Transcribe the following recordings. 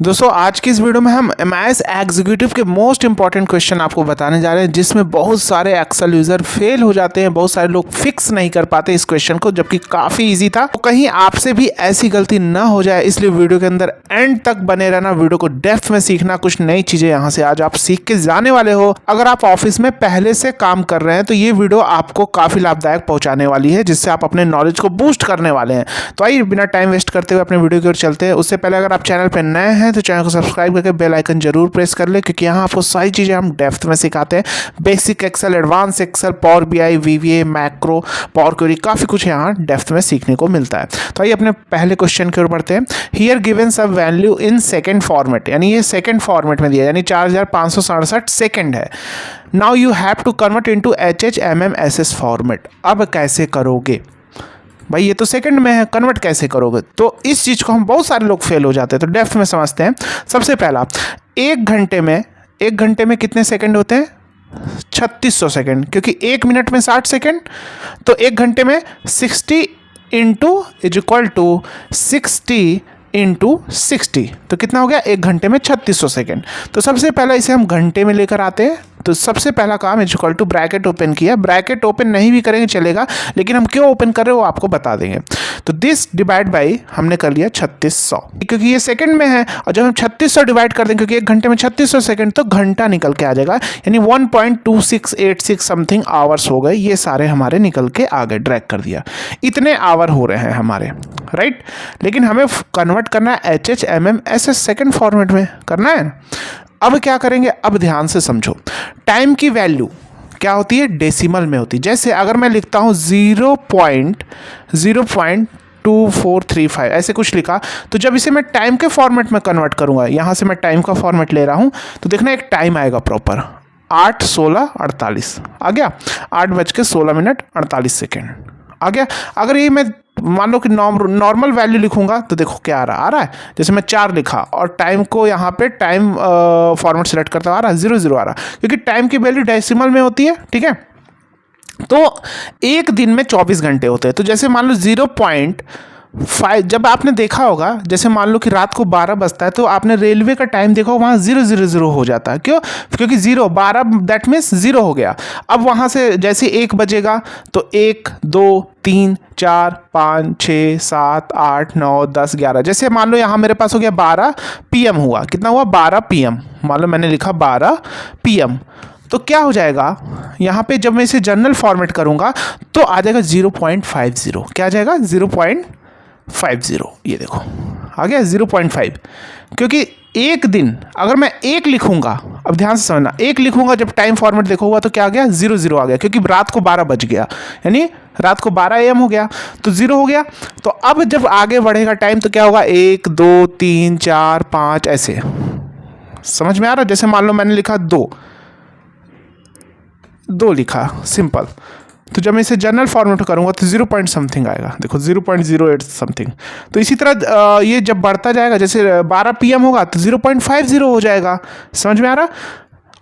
दोस्तों आज की इस वीडियो में हम एमआईएस एग्जीक्यूटिव के मोस्ट इंपॉर्टेंट क्वेश्चन आपको बताने जा रहे हैं, जिसमें बहुत सारे एक्सेल यूजर फेल हो जाते हैं, बहुत सारे लोग फिक्स नहीं कर पाते इस क्वेश्चन को, जबकि काफ़ी इजी था। तो कहीं आपसे भी ऐसी गलती ना हो जाए, इसलिए वीडियो के अंदर एंड तक बने रहना, वीडियो को डेप्थ में सीखना, कुछ नई चीज़ें यहाँ से आज आप सीख के जाने वाले हो। अगर आप ऑफिस में पहले से काम कर रहे हैं तो ये वीडियो आपको काफ़ी लाभदायक पहुँचाने वाली है, जिससे आप अपने नॉलेज को बूस्ट करने वाले हैं। तो आइए बिना टाइम वेस्ट करते हुए अपने वीडियो की ओर चलते हैं। उससे पहले अगर आप चैनल पर नए हैं तो चैनल को सब्सक्राइब करके बेल आइकन जरूर प्रेस कर ले, क्योंकि यहाँ आपको सारी चीज़ें हम डेप्थ में सिखाते हैं। Basic Excel, advance Excel, power BI, VBA, macro, power query, काफ़ी कुछ यहाँ डेप्थ में सीखने को मिलता है। तो आइए अपने पहले क्वेश्चन की ओर बढ़ते हैं। हियर गिवन सब वैल्यू इन सेकेंड फॉर्मेट, यानी ये सेकेंड फॉर्मेट में दिया, यानी 4567 सेकेंड है। Now you have to convert into HHMMSS format. अब कैसे करोगे भाई, ये तो सेकंड में है, कन्वर्ट कैसे करोगे? तो इस चीज़ को हम बहुत सारे लोग फेल हो जाते हैं, तो डेप्थ में समझते हैं। सबसे पहला, एक घंटे में कितने सेकंड होते हैं? 3600 सेकंड, क्योंकि एक मिनट में 60 सेकंड, तो एक घंटे में 60 into is equal to 60 into 60, तो कितना हो गया? एक घंटे में 3600 सेकंड। तो सबसे पहला इसे हम घंटे में लेकर आते हैं। तो सबसे पहला काम is equal to bracket open किया। ब्रैकेट ओपन नहीं भी करेंगे चलेगा, लेकिन हम क्यों ओपन कर रहे हैं वो आपको बता देंगे। तो दिस डिवाइड बाई हमने कर लिया 3600, क्योंकि ये सेकंड में है, और जब हम 3600 डिवाइड कर देंगे, क्योंकि एक घंटे में 3600 सेकंड, तो घंटा निकल के आ जाएगा, यानी 1.2686 समथिंग आवर्स हो गए। ये सारे हमारे निकल के आ गए, ड्रैग कर दिया। इतने आवर हो रहे हैं हमारे, राइट। लेकिन हमें कन्वर्ट करना है HHMMSS सेकंड फॉर्मेट में करना है। अब क्या करेंगे? अब ध्यान से समझो। टाइम की वैल्यू क्या होती है? डेसिमल में होती है। जैसे अगर मैं लिखता हूँ 0.2435 ऐसे कुछ लिखा, तो जब इसे मैं टाइम के फॉर्मेट में कन्वर्ट करूँगा, यहाँ से मैं टाइम का फॉर्मेट ले रहा हूँ, तो देखना एक टाइम आएगा प्रॉपर 8:16:48 आ गया, 8:16:48 आ गया। अगर ये मैं मान लो कि नॉर्मल वैल्यू लिखूंगा, तो देखो क्या आ रहा है। जैसे मैं 4 लिखा और टाइम को यहाँ पे टाइम फॉर्मेट सेलेक्ट करता आ रहा है, 00 आ रहा, क्योंकि टाइम की वैल्यू डेसिमल में होती है, ठीक है। तो एक दिन में 24 घंटे होते हैं। तो जैसे मान लो 0.5, जब आपने देखा होगा, जैसे मान लो कि रात को 12 बजता है, तो आपने रेलवे का टाइम देखा हो, वहाँ 000 हो जाता है। क्यों? क्योंकि 12 दैट मीन्स 0 हो गया। अब वहाँ से जैसे 1 बजेगा, तो 1, 2, 3, 4, 5, 6, 7, 8, 9, 10, 11, जैसे मान लो यहाँ मेरे पास हो गया 12 PM हुआ। कितना हुआ? 12 PM। मान लो मैंने लिखा 12 PM, तो क्या हो जाएगा यहाँ पे? जब मैं इसे जनरल फॉर्मेट करूँगा तो आ जाएगा 0.50। क्या आ जाएगा? 0.50। ये देखो आ गया 0.5, क्योंकि एक दिन अगर मैं 1 लिखूंगा, अब ध्यान से समझना, 1 लिखूंगा जब टाइम फॉर्मेट देखोगा तो क्या आ गया? 00 आ गया, क्योंकि रात को 12 बज गया, यानी रात को 12 AM हो गया, तो 0 हो गया। तो अब जब आगे बढ़ेगा टाइम तो क्या होगा? 1, 2, 3, 4, 5 ऐसे। समझ में आ रहा है? जैसे मान लो मैंने लिखा 2 लिखा सिंपल, तो जब मैं इसे जनरल फॉर्मेट करूंगा तो 0 पॉइंट समथिंग आएगा, देखो 0.08 समथिंग। तो इसी तरह ये जब बढ़ता जाएगा, जैसे 12 PM होगा तो 0.50 हो जाएगा। समझ में आ रहा?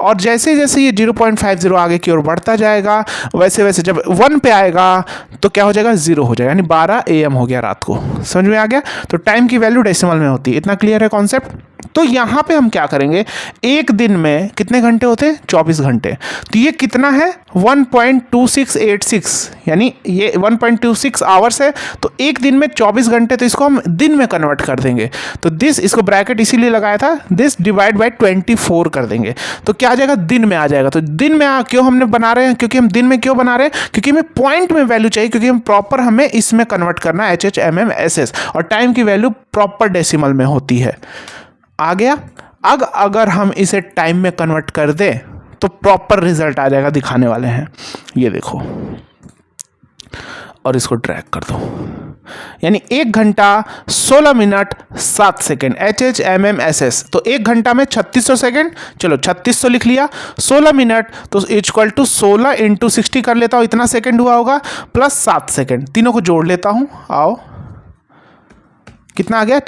और जैसे जैसे ये 0.50 आगे की ओर बढ़ता जाएगा, वैसे वैसे जब 1 पे आएगा तो क्या हो जाएगा? 0 हो जाएगा, यानी 12 AM हो गया रात को। समझ में आ गया? तो टाइम की वैल्यू डेसिमल में होती है। इतना क्लियर है कॉन्सेप्ट? तो यहाँ पे हम क्या करेंगे? एक दिन में कितने घंटे होते हैं? 24 घंटे। तो ये कितना है? 1.2686, यानी ये 1.26 आवर्स है। तो एक दिन में 24 घंटे, तो इसको हम दिन में कन्वर्ट कर देंगे। तो दिस, इसको ब्रैकेट इसीलिए लगाया था, दिस डिवाइड बाई 24 कर देंगे, तो क्या आ जाएगा? दिन में आ जाएगा। तो दिन में क्यों हमने बना रहे हैं? क्योंकि हम दिन में क्यों बना रहे हैं? क्योंकि हमें पॉइंट में वैल्यू चाहिए, क्योंकि हम प्रॉपर हमें इसमें कन्वर्ट करना है HHMMSS, और टाइम की वैल्यू प्रॉपर डेसिमल में होती है। आ गया? अगर हम इसे टाइम में कन्वर्ट कर दें तो प्रॉपर रिजल्ट आ जाएगा, दिखाने वाले हैं। ये देखो, और इसको ड्रैग कर दो, यानी 1 घंटा 16 मिनट 7 सेकेंड HHMMSS। तो 1 घंटा में 3600 सेकेंड, चलो 3600 लिख लिया। 16 मिनट तो इक्वल टू 16 इंटू 60 कर लेता हूँ, इतना सेकेंड हुआ होगा, प्लस 7 सेकेंड, तीनों को जोड़ लेता हूँ। आओ, कितना आ गया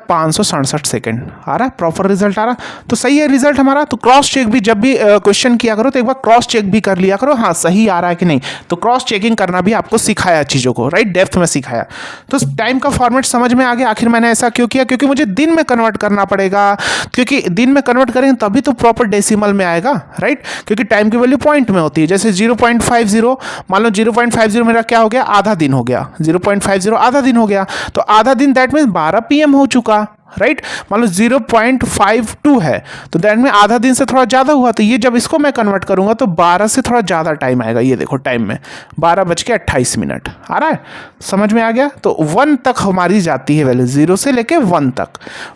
4567 सेकंड आ रहा है, प्रॉपर रिजल्ट आ रहा। तो सही है रिजल्ट हमारा। तो क्रॉस चेक भी जब भी क्वेश्चन किया करो तो एक बार क्रॉस चेक भी कर लिया करो, हाँ सही आ रहा है कि नहीं। तो क्रॉस चेकिंग करना भी आपको सिखाया चीज़ों को, राइट, डेप्थ में सिखाया। तो टाइम का फॉर्मेट समझ में आ गया। आखिर मैंने ऐसा क्यों किया, क्योंकि मुझे दिन में कन्वर्ट करना पड़ेगा, क्योंकि दिन में कन्वर्ट करेंगे तभी तो प्रॉपर डेसिमल में आएगा, राइट, क्योंकि टाइम की वैल्यू पॉइंट में होती है। जैसे 0.50 मान लो 0.50 मेरा क्या हो गया, आधा दिन हो गया, 0.50 आधा दिन हो गया। तो आधा दिन दैट मीन्स 12 PM हो चुका, राइट। मान लो 0.52 है तो दैट में आधा दिन से थोड़ा ज़्यादा हुआ। तो ये जब इसको मैं कन्वर्ट करूंगा तो 12 से थोड़ा ज़्यादा टाइम आएगा। ये देखो टाइम में 12:28 आ रहा है, समझ में आ गया। तो 1 तक हमारी जाती है वैल्यू, 0 से लेके 1 तक।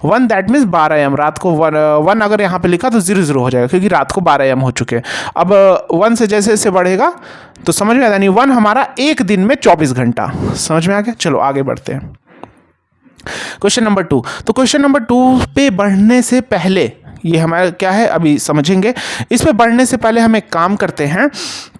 1 दैट मीन्स 12 AM। रात को 1 अगर यहाँ पे लिखा तो 00 हो जाएगा, क्योंकि रात को 12 AM हो चुके हैं। अब 1 से जैसे जैसे बढ़ेगा तो समझ में आता नहीं, 1 हमारा एक दिन में 24 घंटा। समझ में आ गया। चलो आगे बढ़ते हैं। Question number 2। तो क्वेश्चन नंबर 2 पे बढ़ने से पहले ये हमारा क्या है अभी समझेंगे। इस पे बढ़ने से पहले हम एक काम करते हैं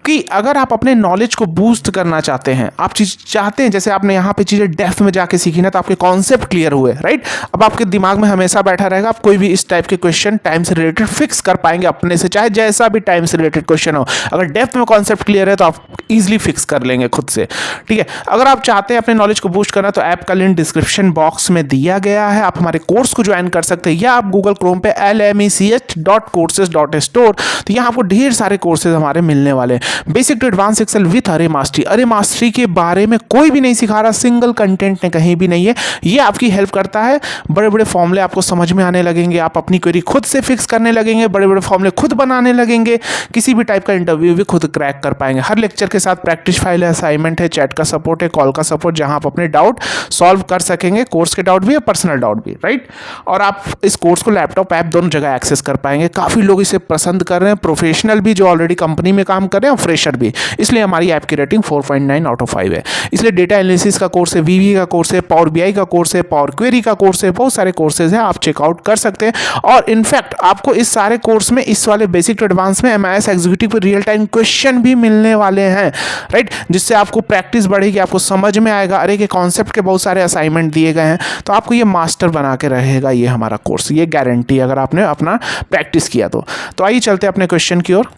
कि अगर आप अपने नॉलेज को बूस्ट करना चाहते हैं, आप चीज़ चाहते हैं, जैसे आपने यहाँ पे चीज़ें डेप्थ में जाके सीखी ना तो आपके कॉन्सेप्ट क्लियर हुए, राइट। अब आपके दिमाग में हमेशा बैठा रहेगा, आप कोई भी इस टाइप के क्वेश्चन टाइम से रिलेटेड फिक्स कर पाएंगे अपने से, चाहे जैसा भी टाइम से रिलेटेड क्वेश्चन हो। अगर डेप्थ में कॉन्सेप्ट क्लियर है तो आप ईजिली फिक्स कर लेंगे खुद से, ठीक है। अगर आप चाहते हैं अपने नॉलेज को बूस्ट करना तो ऐप का लिंक डिस्क्रिप्शन बॉक्स में दिया गया है। आप हमारे कोर्स को ज्वाइन कर सकते हैं, या आप गूगल क्रोम पे LMECH.courses.store, तो यहाँ आपको ढेर सारे कोर्सेज हमारे मिलने वाले हैं। Basic to advance Excel with array mastery. Array mastery के बारे में कोई भी नहीं सिखा रहा, सिंगल कंटेंट ने कहीं भी नहीं है। ये आपकी हेल्प करता है, बड़े बड़े फॉर्मूले आपको समझ में आने लगेंगे, आप अपनी क्वेरी खुद से फिक्स करने लगेंगे, बड़े बड़े फॉर्मूले खुद बनाने लगेंगे, किसी भी टाइप का इंटरव्यू भी खुद क्रैक कर पाएंगे। हर लेक्चर के साथ प्रैक्टिस फाइल है, असाइनमेंट है, चैट का सपोर्ट है, कॉल का सपोर्ट, जहां आप अपने डाउट सॉल्व कर सकेंगे, कोर्स के डाउट भी है, पर्सनल डाउट भी, राइट। और आप इस कोर्स को लैपटॉप ऐप दोनों जगह एक्सेस कर पाएंगे। काफ़ी लोग इसे पसंद कर रहे हैं, प्रोफेशनल भी जो ऑलरेडी कंपनी में काम कर रहे हैं और फ्रेशर भी, इसलिए हमारी ऐप की रेटिंग 4.9 आउट ऑफ 5 है। इसलिए डेटा एनालिसिस का कोर्स है, VBA का कोर्स है, पावर BI का कोर्स है, पावर क्वेरी का कोर्स है, बहुत सारे कोर्सेज हैं, आप चेकआउट कर सकते हैं। और इनफैक्ट आपको इस सारे कोर्स में, इस वाले बेसिक टू एडवांस में MIS एग्जीक्यूटिव पर रियल टाइम क्वेश्चन भी मिलने वाले हैं, राइट, जिससे आपको प्रैक्टिस बढ़ेगी, आपको समझ में आएगा अरे के कॉन्सेप्ट के बहुत सारे असाइनमेंट दिए गए हैं, तो आपको ये मास्टर बना के रहेगा ये हमारा कोर्स, ये गारंटी अगर आपने अपना प्रैक्टिस किया तो। आइए चलते हैं अपने क्वेश्चन की ओर।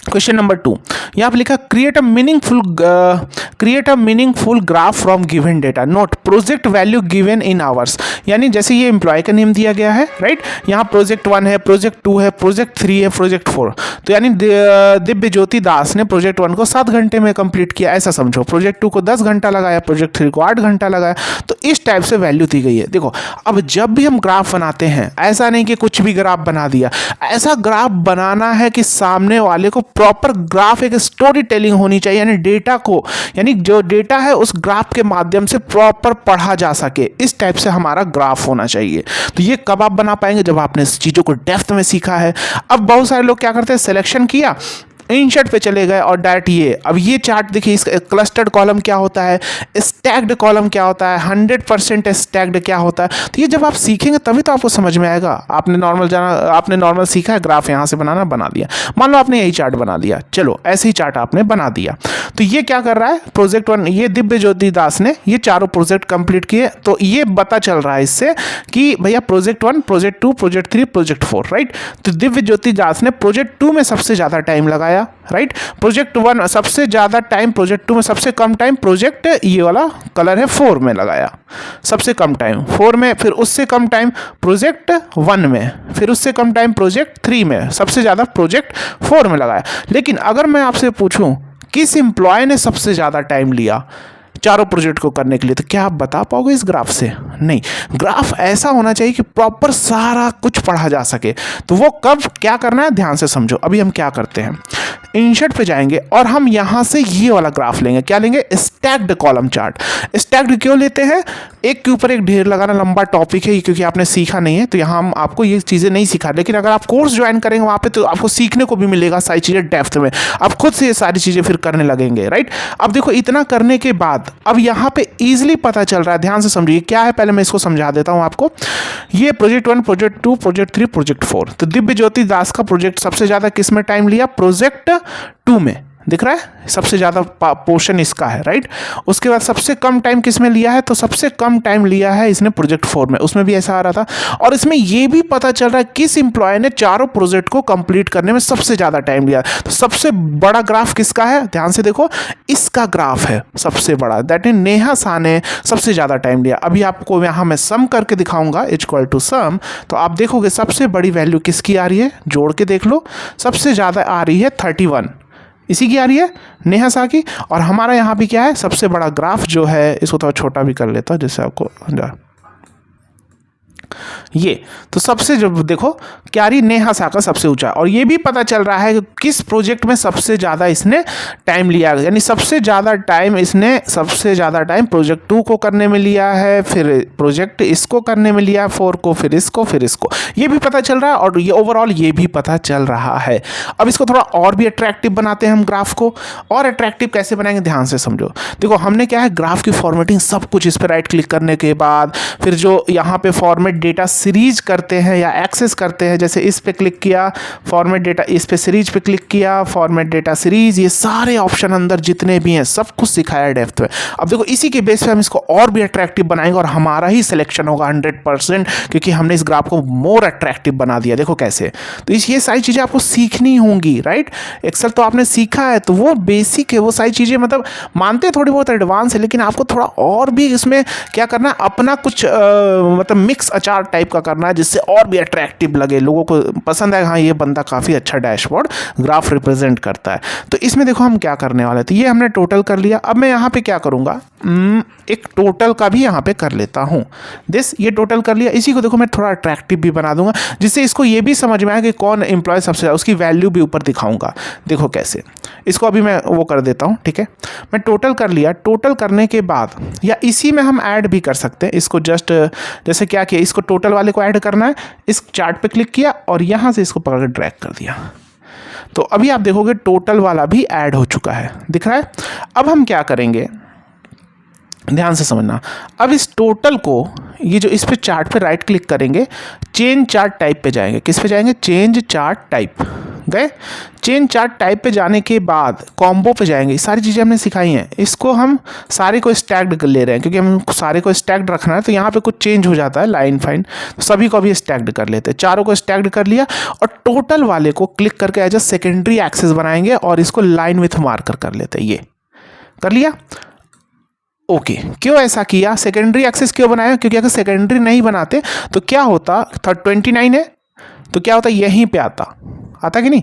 क्वेश्चन नंबर 2, यहाँ पे लिखा create a meaningful graph from given data, note project value given in hours. यानी जैसे ये एम्प्लॉय का नेम दिया गया है, राइट, यहाँ प्रोजेक्ट 1 है, प्रोजेक्ट 2 है, प्रोजेक्ट 3 है, प्रोजेक्ट 4। तो यानी दिव्य ज्योति दास ने प्रोजेक्ट 1 को 7 घंटे में कंप्लीट किया, ऐसा समझो। प्रोजेक्ट 2 को 10 घंटा लगाया, प्रोजेक्ट 3 को 8 घंटा लगाया। तो इस टाइप से वैल्यू दी गई है। देखो अब जब भी हम ग्राफ बनाते हैं, ऐसा नहीं कि कुछ भी ग्राफ बना दिया, ऐसा ग्राफ बनाना है कि सामने वाले को प्रॉपर ग्राफ, एक स्टोरी टेलिंग होनी चाहिए, यानी डेटा को, यानी जो डेटा है उस ग्राफ के माध्यम से प्रॉपर पढ़ा जा सके, इस टाइप से हमारा ग्राफ होना चाहिए। तो ये कब आप बना पाएंगे, जब आपने इस चीज़ों को डेप्थ में सीखा है। अब बहुत सारे लोग क्या करते हैं, सिलेक्शन किया, इंसर्ट पे चले गए और डायरेक्ट ये, अब ये चार्ट देखिए, इसका क्लस्टर्ड कॉलम क्या होता है, स्टैक्ड कॉलम क्या होता है, 100% स्टैक्ड क्या होता है। तो ये जब आप सीखेंगे तभी तो आपको समझ में आएगा। आपने नॉर्मल सीखा है, ग्राफ यहाँ से बनाना, बना दिया। मान लो आपने यही चार्ट बना दिया, चलो ऐसे ही चार्ट आपने बना दिया। तो ये क्या कर रहा है, प्रोजेक्ट 1, ये दिव्य ज्योति दास ने ये चारों प्रोजेक्ट कंप्लीट किए। तो ये पता चल रहा है इससे कि भैया project 1, project 2, project 3, project 4, right. तो दिव्य ज्योति दास ने प्रोजेक्ट 2 में सबसे ज़्यादा टाइम लगाया, राइट। प्रोजेक्ट 1 सबसे ज़्यादा टाइम, प्रोजेक्ट 2 में सबसे कम टाइम, प्रोजेक्ट ये वाला कलर है 4 में लगाया, सबसे कम टाइम 4 में, फिर उससे कम टाइम प्रोजेक्ट 1 में, फिर उससे कम टाइम प्रोजेक्ट 3 में, सबसे ज़्यादा प्रोजेक्ट 4 में लगाया। लेकिन अगर मैं आपसे पूछूं किस एम्प्लॉय ने सबसे ज़्यादा टाइम लिया चारों प्रोजेक्ट को करने के लिए, तो क्या आप बता पाओगे इस ग्राफ से? नहीं। ग्राफ ऐसा होना चाहिए कि प्रॉपर सारा कुछ पढ़ा जा सके। तो वो कब क्या करना है, ध्यान से समझो। अभी हम क्या करते हैं, इंसर्ट पे जाएंगे और हम यहाँ से ये वाला ग्राफ लेंगे। क्या लेंगे, स्टैक्ड कॉलम चार्ट। स्टैक्ड क्यों लेते हैं, एक के ऊपर एक ढेर लगाना लंबा टॉपिक है, क्योंकि आपने सीखा नहीं है, तो यहाँ हम आपको ये चीज़ें नहीं सिखा। लेकिन अगर आप कोर्स ज्वाइन करेंगे वहाँ पे, तो आपको सीखने को भी मिलेगा सारी चीज़ें डेप्थ में, आप खुद से ये सारी चीज़ें फिर करने लगेंगे, राइट। अब देखो इतना करने के बाद अब यहाँ पे ईजिली पता चल रहा है, ध्यान से समझिए क्या है। पहले मैं इसको समझा देता हूँ आपको। ये प्रोजेक्ट 1, प्रोजेक्ट 2, प्रोजेक्ट 3, प्रोजेक्ट 4। तो दिव्य ज्योति दास का प्रोजेक्ट सबसे ज़्यादा किस में टाइम लिया, प्रोजेक्ट 2 में, दिख रहा है, सबसे ज़्यादा पोर्शन इसका है, राइट। उसके बाद सबसे कम टाइम किस में लिया है, तो सबसे कम टाइम लिया है इसने प्रोजेक्ट 4 में, उसमें भी ऐसा आ रहा था। और इसमें ये भी पता चल रहा है किस एम्प्लॉय ने चारों प्रोजेक्ट को कंप्लीट करने में सबसे ज़्यादा टाइम लिया। तो सबसे बड़ा ग्राफ किसका है, ध्यान से देखो, इसका ग्राफ है सबसे बड़ा, दैट इज नेहा शाह ने सबसे ज़्यादा टाइम लिया। अभी आपको यहाँ मैं सम करके दिखाऊंगा, इक्वल टू सम, तो आप देखोगे सबसे बड़ी वैल्यू किसकी आ रही है, जोड़ के देख लो, सबसे ज़्यादा आ रही है 31, इसी की आ रही है, नेहा शाह की। और हमारा यहाँ भी क्या है, सबसे बड़ा ग्राफ जो है, इसको थोड़ा छोटा भी कर लेता हूँ जिससे आपको ये, तो सबसे जो देखो क्या रही, नेहा शाह का सबसे ऊंचा। और ये भी पता चल रहा है कि किस प्रोजेक्ट में सबसे ज़्यादा इसने टाइम लिया, यानी सबसे ज़्यादा टाइम प्रोजेक्ट 2 को करने में लिया है, फिर प्रोजेक्ट इसको करने में लिया 4 को, फिर इसको, ये भी पता चल रहा है। और ये ओवरऑल ये भी पता चल रहा है। अब इसको थोड़ा और भी अट्रैक्टिव बनाते हैं हम ग्राफ को। और अट्रैक्टिव कैसे बनाएंगे, ध्यान से समझो। देखो हमने क्या है, ग्राफ की फॉर्मेटिंग सब कुछ इस पर राइट क्लिक करने के बाद फिर जो यहाँ पे फॉर्मेट डेटा सीरीज करते हैं या एक्सेस करते हैं, जैसे इस पे क्लिक किया फॉर्मेट डेटा, इस पे सीरीज पे क्लिक किया फॉर्मेट डेटा सीरीज, ये सारे ऑप्शन अंदर जितने भी हैं सब कुछ सिखाया है डेप्थ में। अब देखो इसी के बेस पे हम इसको और भी अट्रैक्टिव बनाएंगे और हमारा ही सिलेक्शन होगा 100%, क्योंकि हमने इस ग्राफ को मोर अट्रैक्टिव बना दिया। देखो कैसे, तो ये सारी चीज़ें आपको सीखनी होंगी, राइट। एक्सेल तो आपने सीखा है, तो वो बेसिक है, वो सारी चीज़ें मतलब मानते थोड़ी बहुत एडवांस है, लेकिन आपको थोड़ा और भी इसमें क्या करना है, अपना कुछ मतलब मिक्स अचार टाइप का करना है, जिससे और भी अट्रैक्टिव लगे, लोगों को पसंद आए, हाँ ये बंदा काफ़ी अच्छा डैशबोर्ड ग्राफ रिप्रेजेंट करता है। तो इसमें देखो हम क्या करने वाले थे, ये हमने टोटल कर लिया। अब मैं यहाँ पे क्या करूँगा, एक टोटल का भी यहाँ पे कर लेता हूँ, ये टोटल कर लिया। इसी को देखो मैं थोड़ा अट्रैक्टिव भी बना दूंगा, जिससे इसको ये भी समझ में आए कि कौन एम्प्लॉय सबसे ज़्यादा, उसकी वैल्यू भी ऊपर दिखाऊंगा। देखो कैसे, इसको अभी मैं वो कर देता हूँ, ठीक है। मैं टोटल कर लिया, टोटल करने के बाद या इसी में हम ऐड भी कर सकते हैं इसको, जस्ट जैसे क्या किया, इसको टोटल वाले को ऐड करना है, इस चार्ट पे क्लिक किया और यहाँ से इसको पकड़ के ड्रैग कर दिया, तो अभी आप देखोगे टोटल वाला भी ऐड हो चुका है, दिख रहा है। अब हम क्या करेंगे, ध्यान से समझना। अब इस टोटल को, ये जो इस पे चार्ट पे राइट क्लिक करेंगे, चेंज चार्ट टाइप पे जाएंगे, किस पे जाएंगे, चेंज चार्ट टाइप गए। चेंज चार्ट टाइप पे जाने के बाद कॉम्बो पे जाएंगे, सारी चीज़ें हमने सिखाई हैं। इसको हम सारे को स्टैक्ड कर ले रहे हैं, क्योंकि हम सारे को स्टैक्ड रखना है, तो यहाँ पे कुछ चेंज हो जाता है लाइन फाइन, तो सभी को भी स्टैक्ड कर लेते हैं। चारों को स्टैक्ड कर लिया और टोटल वाले को क्लिक करके एज अ सेकेंडरी एक्सेस बनाएंगे और इसको लाइन विथ मार्कर कर लेते हैं, ये कर लिया। ओके, क्यों ऐसा किया, सेकेंडरी एक्सेस क्यों बनाया, क्योंकि अगर सेकेंडरी नहीं बनाते तो क्या होता, 29 है तो क्या होता, यहीं पे आता कि नहीं,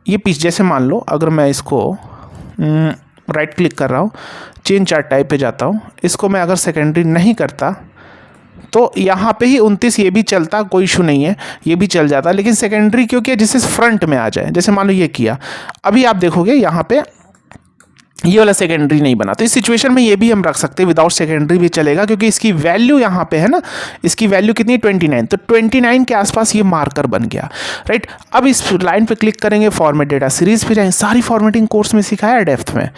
ये पीस, जैसे मान लो अगर मैं इसको राइट क्लिक कर रहा हूँ, चेंज चार्ट टाइप पे जाता हूँ, इसको मैं अगर सेकेंडरी नहीं करता तो यहाँ पे ही 29 ये भी चलता, कोई इशू नहीं है, ये भी चल जाता। लेकिन सेकेंडरी क्यों किया, जिससे फ्रंट में आ जाए, जैसे मान लो ये किया, अभी आप देखोगे यहाँ पे ये वाला सेकेंडरी नहीं बना, तो इस सिचुएशन में ये भी हम रख सकते हैं, विदाउट सेकेंडरी भी चलेगा, क्योंकि इसकी वैल्यू यहाँ पे है ना, इसकी वैल्यू कितनी है 29, तो 29 के आसपास ये मार्कर बन गया, राइट। अब इस लाइन पे क्लिक करेंगे, फॉर्मेट डेटा सीरीज पे जाएंगे, सारी फॉर्मेटिंग कोर्स में सिखाया है डेप्थ में।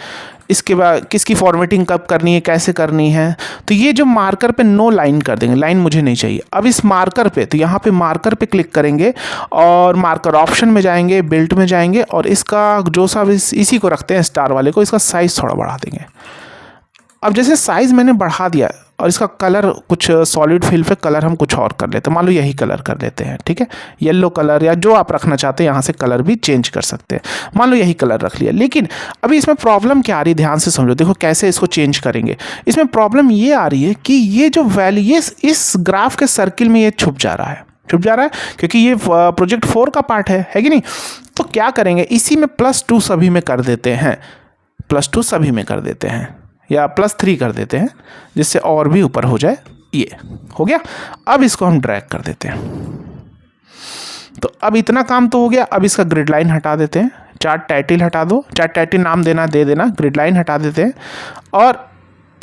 इसके बाद किसकी फॉर्मेटिंग कब करनी है, कैसे करनी है, तो ये जो मार्कर पे नो लाइन कर देंगे, लाइन मुझे नहीं चाहिए। अब इस मार्कर पे, तो यहाँ पे मार्कर पे क्लिक करेंगे और मार्कर ऑप्शन में जाएंगे, बिल्ट में जाएंगे और इसका जो सा इसी को रखते हैं स्टार वाले को, इसका साइज़ थोड़ा बढ़ा देंगे। अब जैसे साइज़ मैंने बढ़ा दिया और इसका कलर कुछ सॉलिड फिल पे कलर हम कुछ और कर लेते हैं, मान लो यही कलर कर लेते हैं, ठीक है, येलो कलर या जो आप रखना चाहते हैं, यहाँ से कलर भी चेंज कर सकते हैं, मान लो यही कलर रख लिया। लेकिन अभी इसमें प्रॉब्लम क्या आ रही है, ध्यान से समझो, देखो कैसे इसको चेंज करेंगे। इसमें प्रॉब्लम ये आ रही है कि ये जो वैल्यू इस ग्राफ के सर्किल में ये छुप जा रहा है, क्योंकि ये प्रोजेक्ट 4 का पार्ट है कि नहीं। तो क्या करेंगे, इसी में +2 सभी में कर देते हैं, +2 सभी में कर देते हैं या +3 कर देते हैं, जिससे और भी ऊपर हो जाए। ये हो गया। अब इसको हम ड्रैग कर देते हैं, तो अब इतना काम तो हो गया। अब इसका ग्रिड लाइन हटा देते हैं, चार्ट टाइटल हटा दो, चार्ट टाइटल नाम दे देना, ग्रिड लाइन हटा देते हैं और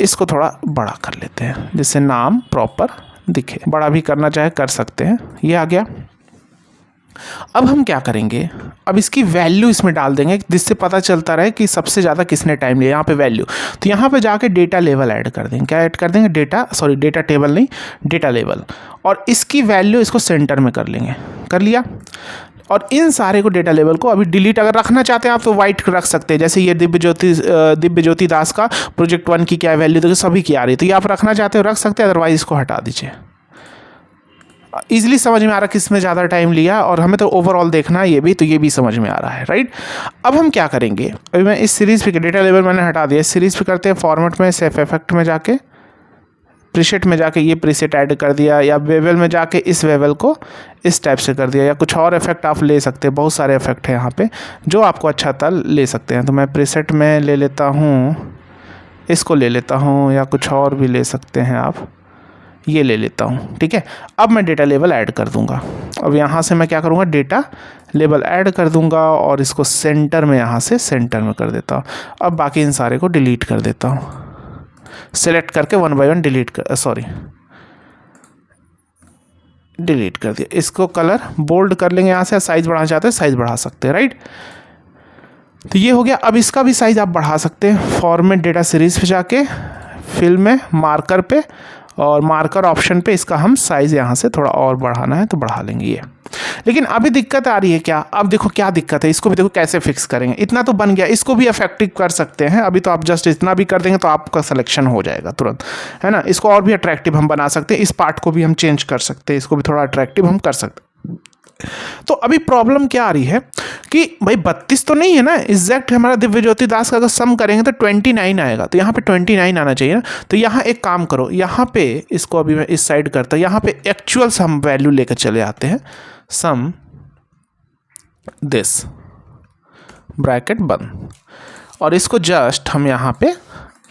इसको थोड़ा बड़ा कर लेते हैं, जिससे नाम प्रॉपर दिखे। बड़ा भी करना चाहे कर सकते हैं। ये आ गया। अब हम क्या करेंगे, अब इसकी वैल्यू इसमें डाल देंगे, जिससे पता चलता रहे कि सबसे ज़्यादा किसने टाइम लिया। यहाँ पे वैल्यू, तो यहाँ पे जाके डेटा लेवल ऐड कर देंगे। क्या ऐड कर देंगे, डेटा टेबल नहीं, डेटा लेवल, और इसकी वैल्यू इसको सेंटर में कर लेंगे। कर लिया। और इन सारे को डेटा लेवल को अभी डिलीट अगर रखना चाहते हैं आप तो वाइट रख सकते हैं। जैसे ये दिव्य ज्योति दास का प्रोजेक्ट 1 की क्या वैल्यू, तो सभी की आ रही है, तो ये आप रखना चाहते हो रख सकते हैं, अदरवाइज इसको हटा दीजिए। इजीली समझ में आ रहा किस में ज़्यादा टाइम लिया, और हमें तो ओवरऑल देखना है ये भी, तो ये भी समझ में आ रहा है, राइट। अब हम क्या करेंगे, अभी मैं इस सीरीज़ पे डेटा लेवल मैंने हटा दिया, इस सीरीज़ पे करते हैं फॉर्मेट में, सेफ इफेक्ट में जाके प्रीसेट में जाके ये प्रीसेट ऐड कर दिया, या वेवल में जाके इस वेवल को इस टाइप से कर दिया, या कुछ और इफेक्ट आप ले सकते हैं। बहुत सारे इफेक्ट हैं यहाँ पे जो आपको अच्छा था ले सकते हैं। तो मैं प्रीसेट में ले लेता हूँ, इसको ले लेता हूँ, या कुछ और भी ले सकते हैं आप, ये ले लेता हूँ, ठीक है। अब मैं डेटा लेवल ऐड कर दूँगा। अब यहाँ से मैं क्या करूँगा, डेटा लेवल ऐड कर दूँगा और इसको सेंटर में, यहाँ से सेंटर में कर देता हूँ। अब बाकी इन सारे को डिलीट कर देता हूँ, सेलेक्ट करके 1 बाय 1 डिलीट कर दिया। इसको कलर बोल्ड कर लेंगे, यहाँ से साइज़ बढ़ाना चाहते हैं साइज़ बढ़ा सकते हैं, राइट। तो ये हो गया। अब इसका भी साइज़ आप बढ़ा सकते हैं, फॉर्मेट डेटा सीरीज़ पे जाके फिल में मार्कर पे, और मार्कर ऑप्शन पे इसका हम साइज़ यहाँ से थोड़ा और बढ़ाना है तो बढ़ा लेंगे ये। लेकिन अभी दिक्कत आ रही है क्या, अब देखो क्या दिक्कत है, इसको भी देखो कैसे फिक्स करेंगे। इतना तो बन गया, इसको भी इफेक्टिव कर सकते हैं। अभी तो आप जस्ट इतना भी कर देंगे तो आपका सिलेक्शन हो जाएगा तुरंत, है ना। इसको और भी अट्रैक्टिव हम बना सकते हैं, इस पार्ट को भी हम चेंज कर सकते हैं, इसको भी थोड़ा अट्रैक्टिव हम कर सकते हैं। तो अभी प्रॉब्लम क्या आ रही है कि भाई 32 तो नहीं है ना एग्जैक्ट, हमारा दिव्य ज्योति दास का अगर सम करेंगे तो 29 आएगा, तो यहाँ पे 29 आना चाहिए ना। तो यहाँ एक काम करो, यहाँ पे इसको अभी मैं इस साइड करता हूँ, यहाँ पे एक्चुअल सम वैल्यू लेकर चले आते हैं, सम दिस ब्रैकेट बंद, और इसको जस्ट हम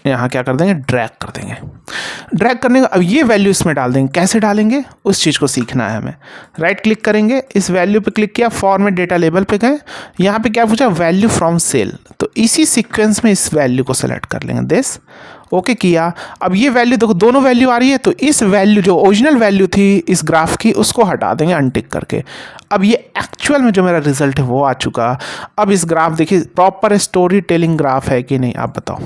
यहाँ क्या कर देंगे, ड्रैग कर देंगे। ड्रैग करने का अब ये वैल्यू इसमें डाल देंगे। कैसे डालेंगे उस चीज़ को सीखना है हमें। राइट क्लिक करेंगे, इस वैल्यू पे क्लिक किया, फॉर्मेट डेटा लेबल पे गए, यहाँ पे क्या पूछा, वैल्यू फ्रॉम सेल, तो इसी सीक्वेंस में इस वैल्यू को सेलेक्ट कर लेंगे, दिस ओके किया। अब ये वैल्यू देखो दोनों वैल्यू आ रही है, तो इस वैल्यू जो ओरिजिनल वैल्यू थी इस ग्राफ की उसको हटा देंगे अनटिक करके। अब ये एक्चुअल में जो मेरा रिजल्ट है वो आ चुका। अब इस ग्राफ देखिए प्रॉपर स्टोरी टेलिंग ग्राफ है कि नहीं आप बताओ,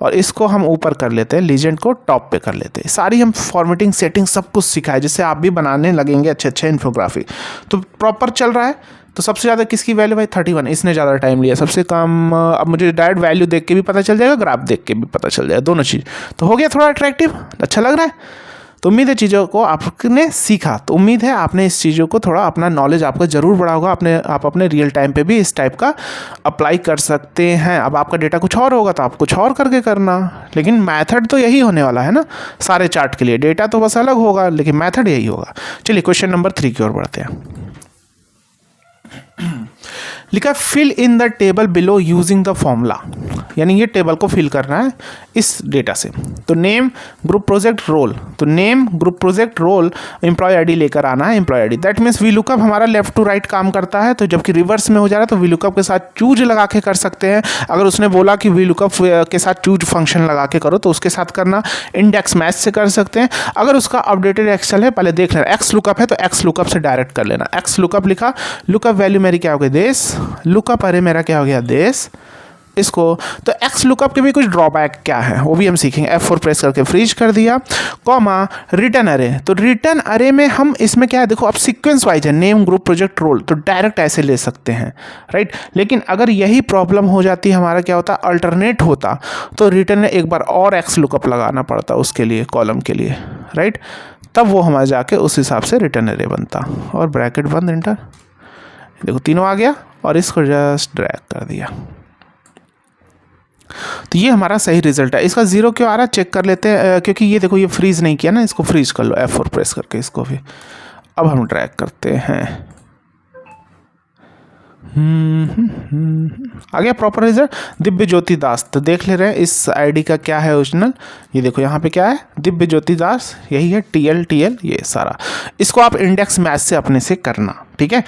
और इसको हम ऊपर कर लेते हैं, लीजेंड को टॉप पे कर लेते हैं। सारी हम फॉर्मेटिंग सेटिंग सब कुछ सिखाए जिससे आप भी बनाने लगेंगे अच्छे इन्फोग्राफी। तो प्रॉपर चल रहा है। तो सबसे ज़्यादा किसकी वैल्यू भाई 31, इसने ज़्यादा टाइम लिया। सबसे कम अब मुझे डायरेक्ट वैल्यू देख के भी पता चल जाएगा, ग्राफ देख के भी पता चल जाएगा, दोनों चीज़। तो हो गया थोड़ा अट्रैक्टिव, अच्छा लग रहा है। तो उम्मीद है चीज़ों को आपने सीखा, तो उम्मीद है आपने इस चीज़ों को थोड़ा अपना नॉलेज आपका ज़रूर बढ़ा होगा। आप अपने रियल टाइम पे भी इस टाइप का अप्लाई कर सकते हैं। अब आपका डेटा कुछ और होगा तो आप कुछ और करके करना, लेकिन मेथड तो यही होने वाला है ना सारे चार्ट के लिए। डेटा तो बस अलग होगा लेकिन मेथड यही होगा। चलिए क्वेश्चन नंबर 3 की ओर बढ़ते हैं। लिखा fill in the table below using the formula, यानी ये टेबल को फिल करना है इस डेटा से। तो नेम ग्रुप प्रोजेक्ट रोल, तो name group project role employ ID लेकर आना है, employ ID. That means we lookup हमारा लेफ्ट टू राइट काम करता है, तो जबकि रिवर्स में हो जा रहा है तो वी लुकअप के साथ चूज लगा के कर सकते हैं। अगर उसने बोला कि वी लुकअप के साथ चूज फंक्शन लगा के करो तो उसके साथ करना, इंडेक्स मैच से कर सकते हैं। अगर उसका अपडेटेड एक्सेल है पहले देख लेना, एक्स लुकअप है तो एक्स लुकअप से डायरेक्ट कर लेना। एक्स लुकअप लिखा, लुकअप वैल्यू मेरी क्या हो गई देश, लुकअप अरे मेरा क्या हो गया देश इसको। तो एक्स लुकअप के भी कुछ ड्रॉबैक क्या है वो भी हम सीखेंगे। F4 प्रेस करके फ्रीज कर दिया, कॉमा रिटर्न अरे। तो रिटर्न अरे में हम इसमें क्या है देखो, अब सीक्वेंस वाइज है, नेम ग्रुप प्रोजेक्ट रोल, तो डायरेक्ट ऐसे ले सकते हैं, राइट। लेकिन अगर यही प्रॉब्लम हो जाती हमारा क्या होता, अल्टरनेट होता, तो रिटर्न में एक बार और एक्स लुकअप लगाना पड़ता उसके लिए, कॉलम के लिए, राइट। तब वो हमारे जाके उस हिसाब से रिटर्न अरे बनता। और ब्रैकेट बंद, एंटर। देखो तीनों आ गया और इसको जस्ट ड्रैग कर दिया। तो ये हमारा सही रिजल्ट है। इसका 0 क्यों आ रहा है चेक कर लेते हैं, क्योंकि ये देखो ये फ्रीज नहीं किया ना, इसको फ्रीज कर लो F4 प्रेस करके इसको भी। अब हम ड्रैग करते हैं, आ गया प्रॉपर रिजल्ट दिव्य ज्योति दास। तो देख ले रहे हैं इस आईडी का क्या है ओरिजिनल, ये देखो यहाँ पे क्या है दिव्य ज्योति दास, यही है TL ये सारा। इसको आप इंडेक्स मैच से अपने से करना, ठीक है।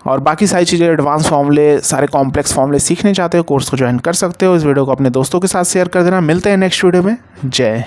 और बाकी सारी चीज़ें एडवांस फॉर्मूले, सारे कॉम्प्लेक्स फॉर्मूले सीखने चाहते हो कोर्स को ज्वाइन कर सकते हो। इस वीडियो को अपने दोस्तों के साथ शेयर कर देना। मिलते हैं नेक्स्ट वीडियो में। जय